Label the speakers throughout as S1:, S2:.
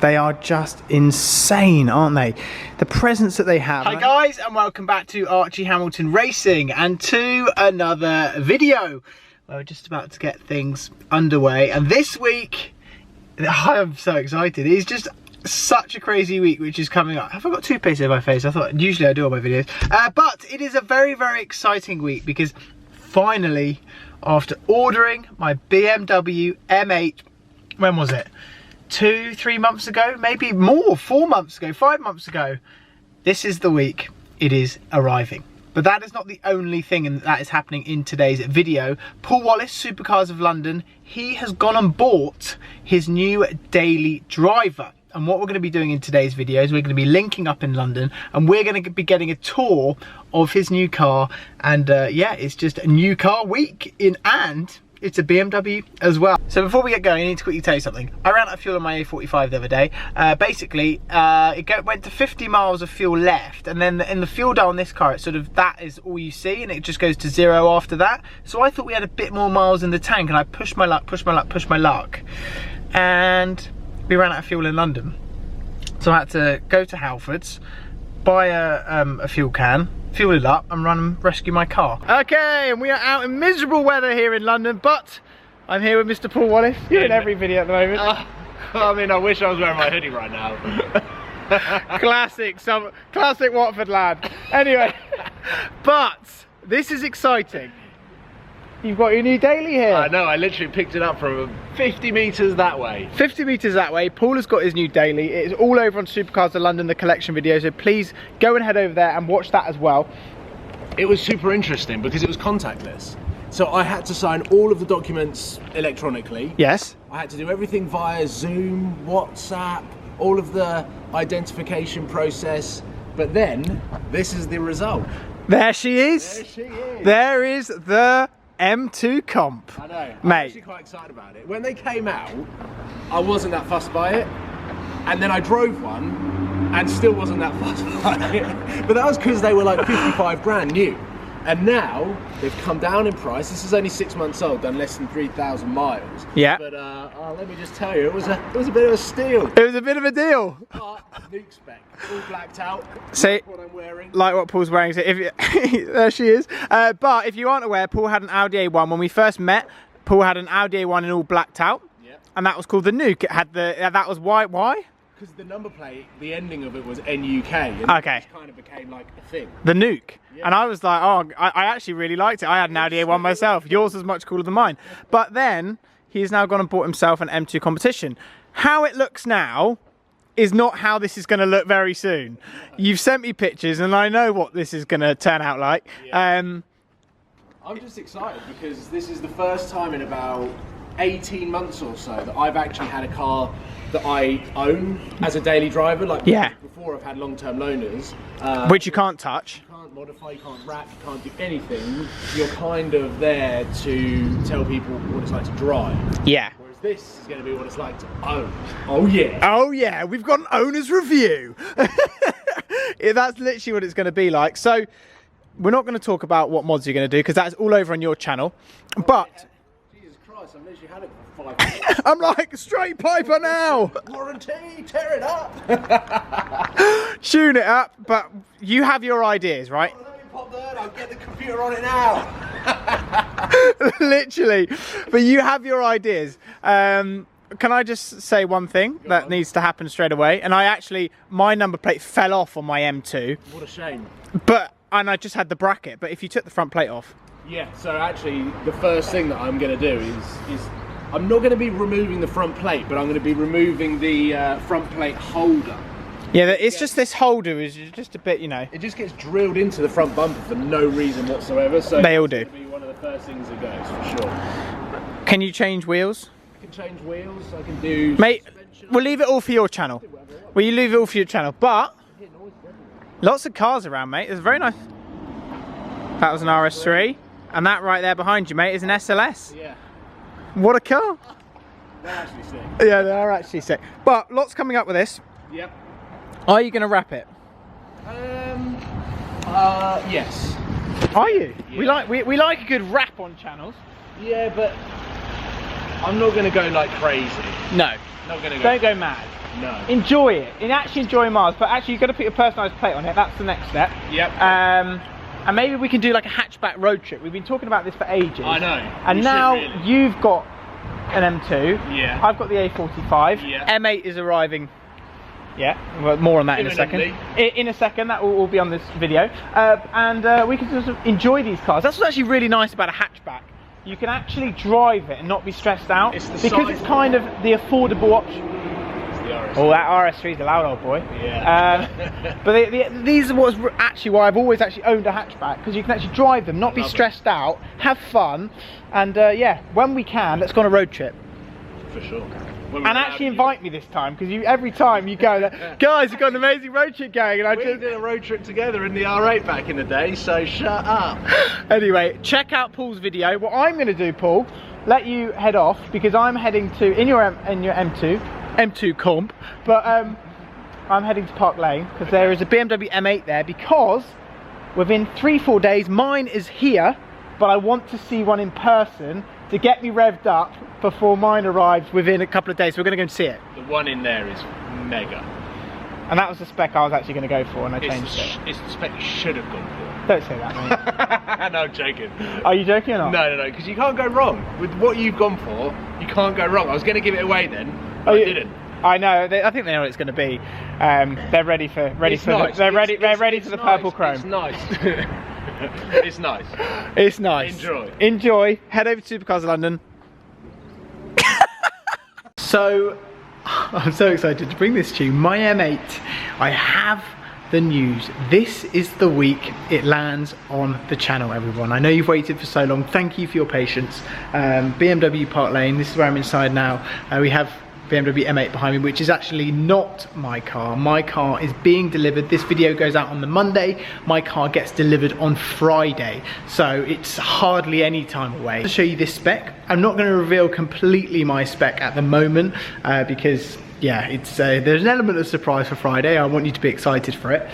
S1: They are just insane, aren't they? The presence that they have. Hi guys, and welcome back to Archie Hamilton Racing and to another video. Well, we're just about to get things underway, and this week, I am so excited. It's just such a crazy week which is coming up. Have I got toothpaste in my face? I thought usually I do on my videos. But it is a very, very exciting week because finally, after ordering my BMW M8, when was it? 2-3 months ago, maybe more, 4 months ago, 5 months ago. This is the week it is arriving. But that is not the only thing that is happening in today's video. Paul Wallace, Supercars of London, he has gone and bought his new daily driver. And what we're going to be doing in today's video is we're going to be linking up in London and we're going to be getting a tour of his new car. And yeah, it's just a new car week and it's a BMW as well. So before we get going, I need to quickly tell you something. I ran out of fuel on my A45 the other day. Basically, it went to 50 miles of fuel left, and then in the fuel dial on this car, it's sort of, that is all you see, and it just goes to 0 after that. So I thought we had a bit more miles in the tank, and I pushed my luck, and we ran out of fuel in London. So I had to go to Halfords, buy a fuel can, fuel it up and run and rescue my car. Okay, and we are out in miserable weather here in London, but I'm here with Mr. Paul Wallace. You're in every video at the moment.
S2: I mean, I wish I was wearing my hoodie right now.
S1: Classic Watford lad. Anyway, but this is exciting. You've got your new daily here.
S2: I know, I literally picked it up from 50 metres that way.
S1: 50 metres that way. Paul has got his new daily. It is all over on Supercars of London, the collection video, so please go and head over there and watch that as well.
S2: It was super interesting because it was contactless. So I had to sign all of the documents electronically.
S1: Yes.
S2: I had to do everything via Zoom, WhatsApp, all of the identification process. But then, this is the result.
S1: There she is.
S2: There she is.
S1: There is the M2 Comp.
S2: I know,
S1: mate.
S2: I'm actually quite excited about it. When they came out, I wasn't that fussed by it. And then I drove one and still wasn't that fussed by it. But that was because they were like 55 grand new. And now they've come down in price. This is only 6 months old, done less than 3,000 miles.
S1: Yeah.
S2: But let me just tell you, it was a bit of a steal.
S1: It was a bit of a deal.
S2: Nuke spec, all blacked out.
S1: See,
S2: like what I'm wearing.
S1: Like what Paul's wearing. So if you, there she is. But if you aren't aware, Paul had an Audi A1 when we first met. Paul had an Audi A1 in all blacked out. Yeah. And that was called the Nuke. It had the that was why?
S2: Because the number plate, the ending of it was NUK. And
S1: okay.
S2: It kind of became like a thing.
S1: The Nuke.
S2: Yeah.
S1: And I was like, oh, I actually really liked it. I had an Audi A1 myself. Yours was much cooler than mine. But then he's now gone and bought himself an M2 Competition. How it looks now is not how this is going to look very soon. You've sent me pictures and I know what this is going to turn out like.
S2: Yeah. I'm just excited because this is the first time in about 18 months or so that I've actually had a car that I own as a daily driver. Like before, I've had long-term loaners.
S1: Which you can't touch.
S2: You can't modify, you can't wrap, you can't do anything. You're kind of there to tell people what it's like to drive.
S1: Yeah.
S2: Whereas this is going to be what it's like to own. Oh yeah.
S1: Oh yeah, we've got an owner's review. Yeah, that's literally what it's going to be like. So we're not going to talk about what mods you're going to do because that's all over on your channel. But
S2: Jesus Christ, I've literally had it for 5 minutes.
S1: I'm like, straight piper now.
S2: Warranty, tear it up.
S1: Tune it up, but you have your ideas, right?
S2: Let me pop that, I'll get the computer on it now.
S1: Literally, but you have your ideas. Can I just say one thing that needs to happen straight away? And my number plate fell off on my M2.
S2: What a shame.
S1: And I just had the bracket, but if you took the front plate off.
S2: Yeah, so actually the first thing that I'm going to do is I'm not going to be removing the front plate, but I'm going to be removing the front plate holder.
S1: Yeah, it's just this holder is just a bit, you know.
S2: It just gets drilled into the front bumper for no reason whatsoever. So
S1: they all do.
S2: It's going to be one of the first things that goes, for sure.
S1: Can you change wheels?
S2: I can change wheels, I can do
S1: Mate, we'll leave it all for your channel. Well, you leave it all for your channel, but lots of cars around, mate. It's very nice. That was an RS3, and that right there behind you, mate, is an SLS.
S2: Yeah.
S1: What a car.
S2: They're actually sick.
S1: Yeah, they are actually sick. But lots coming up with this.
S2: Yep.
S1: Are you going to wrap it?
S2: Yes.
S1: Are you?
S2: Yeah.
S1: We like a good wrap on channels.
S2: Yeah, but I'm not going to go like crazy.
S1: No.
S2: Not going to go.
S1: Don't go mad.
S2: No.
S1: Enjoy it. And actually enjoy Mars, but actually you've got to put your personalised plate on it. That's the next step.
S2: Yep.
S1: And maybe we can do like a hatchback road trip. We've been talking about this for ages.
S2: I know.
S1: And now you've got an M2.
S2: Yeah.
S1: I've got the A45.
S2: Yeah.
S1: M8 is arriving. Yeah, well, more on that in a second. In a second, that will all be on this video. And we can just enjoy these cars. That's what's actually really nice about a hatchback. You can actually drive it and not be stressed out. Because it's kind of the affordable option. Oh, that RS3 is a loud old boy.
S2: Yeah.
S1: But these are what's actually why I've always actually owned a hatchback, because you can actually drive them, not be stressed out, have fun, and yeah, when we can, let's go on a road trip.
S2: For sure.
S1: And actually invite me this time, because every time you go, guys, we've got an amazing road trip going, and
S2: we did a road trip together in the R8 back in the day, so shut up.
S1: Anyway, check out Paul's video. What I'm going to do, Paul, let you head off, because I'm heading to in your M2 comp, but I'm heading to Park Lane because there is a BMW M8 there, because within 3-4 days mine is here, but I want to see one in person to get me revved up before mine arrives within a couple of days. So we're going to go and see it.
S2: The one in there is mega.
S1: And that was the spec I was actually going to go for, and I changed it.
S2: It's the spec you should have gone for.
S1: Don't say that, mate.
S2: No, I'm joking.
S1: Are you joking or not?
S2: No, because you can't go wrong. With what you've gone for, you can't go wrong. I was going to give it away then, but I didn't.
S1: I know. I think they know what it's going to be. They're ready for the purple chrome.
S2: It's nice. It's nice.
S1: It's nice. Enjoy. Head over to Supercars London. So, I'm so excited to bring this to you. My M8. I have the news. This is the week it lands on the channel, everyone. I know you've waited for so long. Thank you for your patience. BMW Park Lane. This is where I'm inside now. We have BMW M8 behind me, which is actually not my car. My car is being delivered. This video goes out on the Monday. My car gets delivered on Friday, so it's hardly any time away. To show you this spec, I'm not going to reveal completely my spec at the moment because yeah, it's there's an element of surprise for Friday. I want you to be excited for it.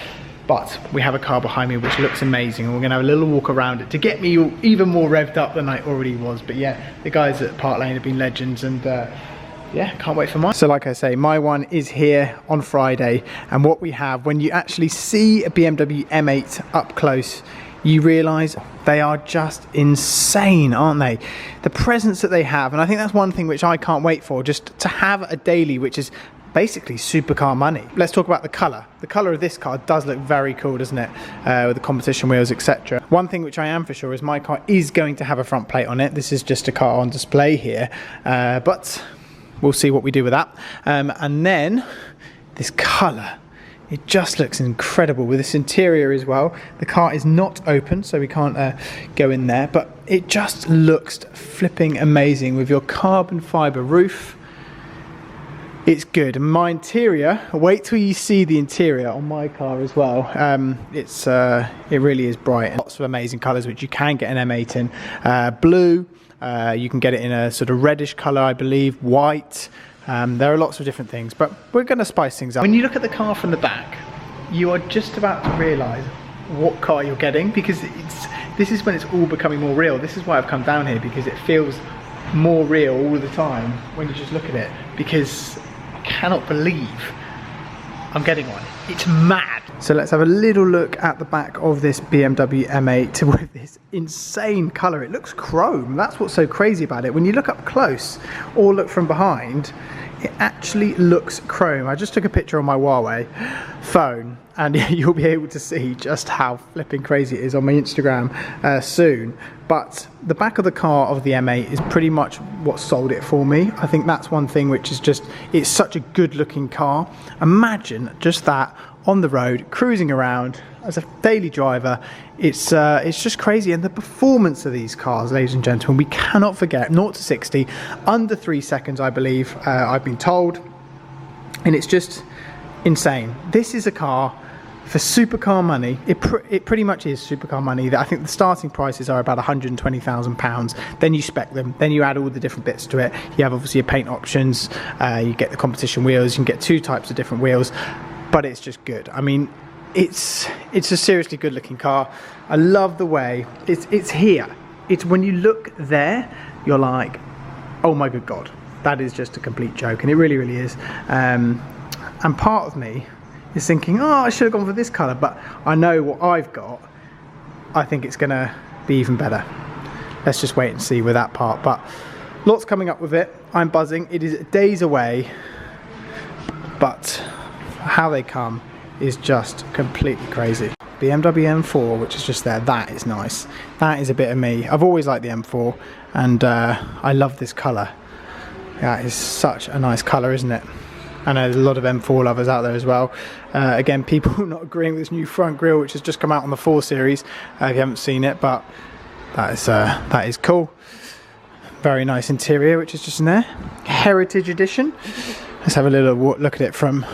S1: But we have a car behind me which looks amazing, and we're going to have a little walk around it to get me even more revved up than I already was. But yeah, the guys at Park Lane have been legends, and yeah, can't wait for mine. So like I say, my one is here on Friday, and what we have, when you actually see a BMW M8 up close, you realise they are just insane, aren't they? The presence that they have, and I think that's one thing which I can't wait for, just to have a daily which is basically supercar money. Let's talk about the colour. The colour of this car does look very cool, doesn't it? With the competition wheels, etc. One thing which I am for sure is my car is going to have a front plate on it. This is just a car on display here, but we'll see what we do with that. And then this colour, it just looks incredible with this interior as well. The car is not open, so we can't go in there, but it just looks flipping amazing with your carbon fibre roof. It's good. And my interior, wait till you see the interior on my car as well. It really is bright, and lots of amazing colours which you can get an M8 in. Blue, you can get it in a sort of reddish colour, I believe, white. There are lots of different things, but we're going to spice things up. When you look at the car from the back, you are just about to realise what car you're getting, because this is when it's all becoming more real. This is why I've come down here, because it feels more real all the time when you just look at it, because I cannot believe I'm getting one. It's mad. So let's have a little look at the back of this BMW M8 with this insane colour. It looks chrome. That's what's so crazy about it. When you look up close or look from behind, it actually looks chrome. I just took a picture on my Huawei phone, and you'll be able to see just how flipping crazy it is on my Instagram soon. But the back of the car of the M8 is pretty much what sold it for me. I think that's one thing which is just, it's such a good looking car. Imagine just that on the road, cruising around as a daily driver. It's just crazy. And the performance of these cars, ladies and gentlemen, we cannot forget 0 to 60 under 3 seconds, I believe, I've been told, and it's just insane. This is a car for supercar money. It pretty much is supercar money. I think the starting prices are about £120,000. Then you spec them, then you add all the different bits to it. You have obviously your paint options, you get the competition wheels, you can get 2 types of different wheels, but it's just good. I mean, it's a seriously good looking car. I love the way it's here. It's when you look there, you're like, oh my good God, that is just a complete joke, and it really, really is. And part of me is thinking, oh, I should have gone for this colour, but I know what I've got. I think it's gonna be even better. Let's just wait and see with that part, but lots coming up with it. I'm buzzing. It is days away, but how they come is just completely crazy. BMW M4, which is just there, that is nice. That is a bit of me. I've always liked the M4, and I love this colour. That is such a nice colour, isn't it? I know there's a lot of M4 lovers out there as well. Again, people not agreeing with this new front grille, which has just come out on the 4 Series, if you haven't seen it, but that is cool. Very nice interior, which is just in there. Heritage edition. Let's have a little look at it from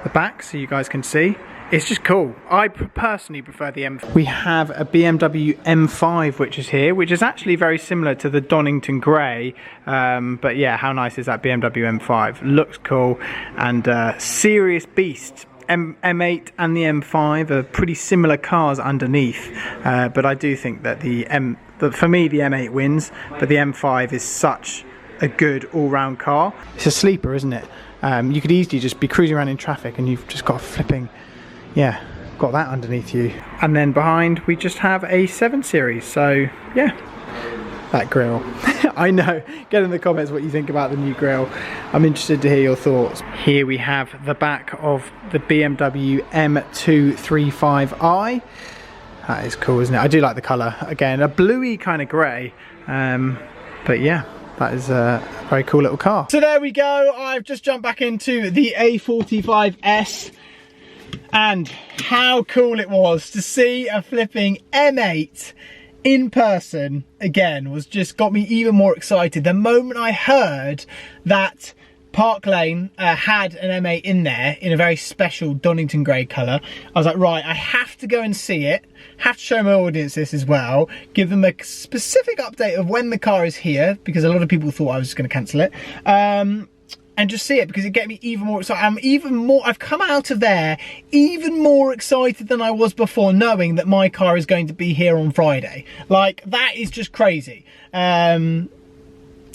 S1: the back so you guys can see. It's just cool. I personally prefer the M4. We have a BMW M5 which is here, which is actually very similar to the Donington Grey. But yeah, how nice is that BMW M5? Looks cool, and serious beast. M8 and the M5 are pretty similar cars underneath, but I do think that for me the M8 wins, but the M5 is such a good all-round car. It's a sleeper, isn't it? You could easily just be cruising around in traffic and you've just got a flipping, yeah, got that underneath you. And then behind we just have a 7 Series, so yeah, that grille. I know, get in the comments what you think about the new grille. I'm interested to hear your thoughts. Here we have the back of the BMW M235i. That is cool, isn't it? I do like the colour. Again, a bluey kind of grey, but yeah, that is a very cool little car. So there we go. I've just jumped back into the A45S, and how cool it was to see a flipping M8 in person again. Was just got me even more excited. The moment I heard that Park Lane had an M8 in there in a very special Donington Grey colour, I was like, right, I have to go and see it, have to show my audience this as well, give them a specific update of when the car is here, because a lot of people thought I was just going to cancel it, and just see it, because it get me even more excited. I've come out of there even more excited than I was before, knowing that my car is going to be here on Friday. Like, that is just crazy.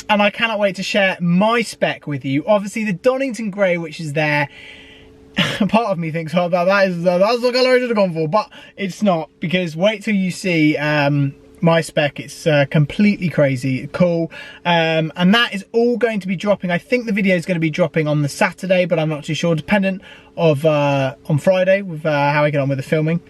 S1: And I cannot wait to share my spec with you. Obviously the Donington Grey, which is there, part of me thinks, oh, that's the colour I should have gone for, but it's not, because wait till you see my spec. It's completely crazy cool, and that is all going to be dropping. I think the video is going to be dropping on the Saturday, but I'm not too sure, dependent of on Friday with how I get on with the filming.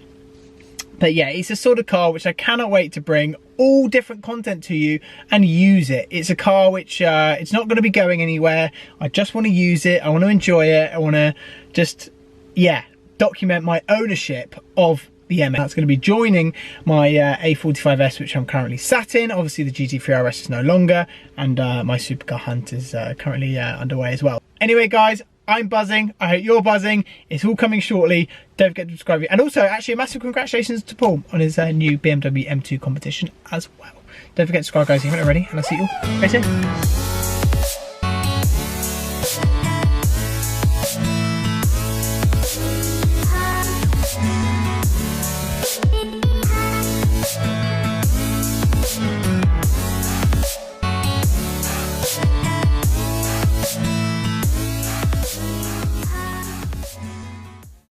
S1: But yeah, it's a sort of car which I cannot wait to bring all different content to you and use it. It's a car which it's not going to be going anywhere. I just want to use it. I want to enjoy it. I want to just, yeah, document my ownership of the M8. That's going to be joining my A45S, which I'm currently sat in. Obviously the GT3 RS is no longer, and my supercar hunt is currently underway as well. Anyway guys, I'm buzzing. I hope you're buzzing. It's all coming shortly. Don't forget to subscribe. And also, actually, a massive congratulations to Paul on his new BMW M2 competition as well. Don't forget to subscribe, guys, if you haven't already. And I'll see you all very soon.